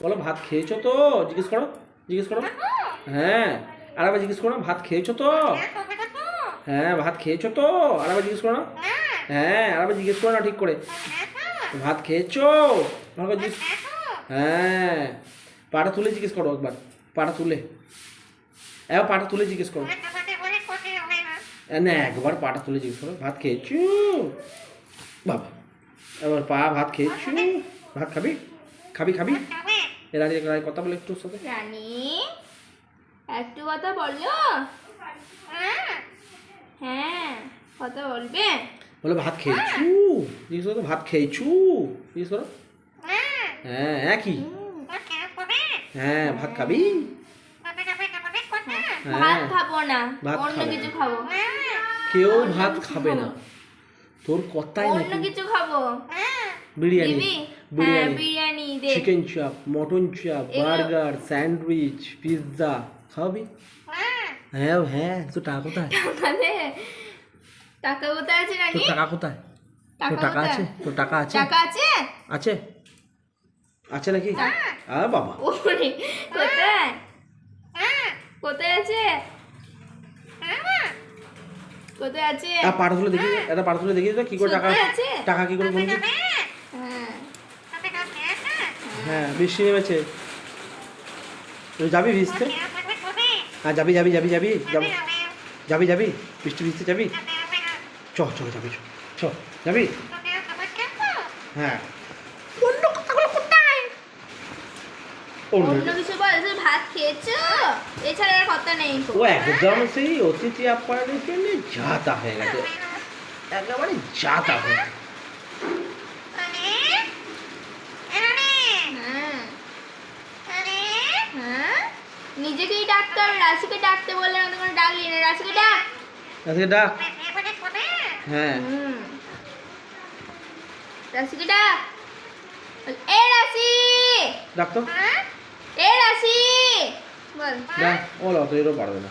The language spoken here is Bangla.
বলো ভাত খেয়েছো তো? জিজ্ঞেস করো, জিজ্ঞেস করো। হ্যাঁ, আর আবার জিজ্ঞেস করো, ভাত খেয়েছো তো? হ্যাঁ, ভাত খেয়েছো তো? আর আবার জিজ্ঞেস করো না। হ্যাঁ, আর আবার জিজ্ঞেস করো না ঠিক করে। ভাত খেয়েছো? ভালো করে জিজ্ঞেস। হ্যাঁ, পাটা তুলে জিজ্ঞেস করো একবার। পাটা তুলে, এবার পাটা তুলে জিজ্ঞেস করো। না, একবার পাটা তুলে জিজ্ঞেস করো, ভাত খেয়েছো? বাবা, এবার পা, ভাত খেয়েছো? ভাত খাবি? খাবি খাবি? রানী কথা বলে একটু ওর সাথে। রানী একটু কথা বলো। হ্যাঁ, কথা বলবে। বলো ভাত খেয়েছু? জিজ্ঞেস করো, ভাত খেয়েছু? জিজ্ঞেস করো। হ্যাঁ, হ্যাঁ কি? হ্যাঁ, ভাত খাবি? ভাত খাবো না, ভাত অন্য খাবো কিছু না। খাবো। কেউ অন্য ভাত কিছু খাবে খাবো। না। তোর কথাই অন্য নাকি কিছু খাবো। বিরিয়ানি, দিবি? হ্যাঁ, বিরিয়ানি, বিরিয়ানি দে। চিকেন চাপ, মটন চাপ, এগুলো- বার্গার, স্যান্ডউইচ, পিৎজা খাবি? হ্যাঁ হ্যাঁ, তোর টাকা কোথায়? টাকা দে। টাকা কোথায় আছে রানী? তোর টাকা কোথায়? তোর টাকা কোথায়? আছে? তোর টাকা আছে? টাকা আছে? আছে? আছে নাকি? বাবা, ওরে, কোথায়? কোথায় আছে? কোথায় আছে? পাটা তুলে দেখি, এটা পাটা তুলে দেখি তো কি করে টাকা, সত্যি আছে? টাকা কি করে বলবি? হ্যাঁ। হ্যাঁ, বৃষ্টি নেমেছে। তুই যাবি ভিজতে? হ্যাঁ, যাবি যাবি যাবি যাবি যাবি যাবি যাবি বৃষ্টি ভিজতে যাবি? চ চ যাবি, চ চ যাবি? হ্যাঁ, অন্য কথাগুলো কোথায়? অন্য কিছু বল, তুই ভাত খেয়েছো? এছাড়া আর কথা নেই তো। ও একদম সেই অতিথি আপ্যায়নের জন্য যাতা হয়ে গেছে, একেবারে যাতা হয়ে গেছে। হ্যাঁ। হ্যাঁ? নিজেকেই ডাকতে হবে, রাশিকে ডাকতে বললে না, কোনো ডাকলি না। রাশিকে ডাক। আজকে ডাক। হ্যাঁ, রাশিকে ডাক। এ রাশি, ডাক তো, এ রাশি বল। ডাক। ও অত এরও পারবে না।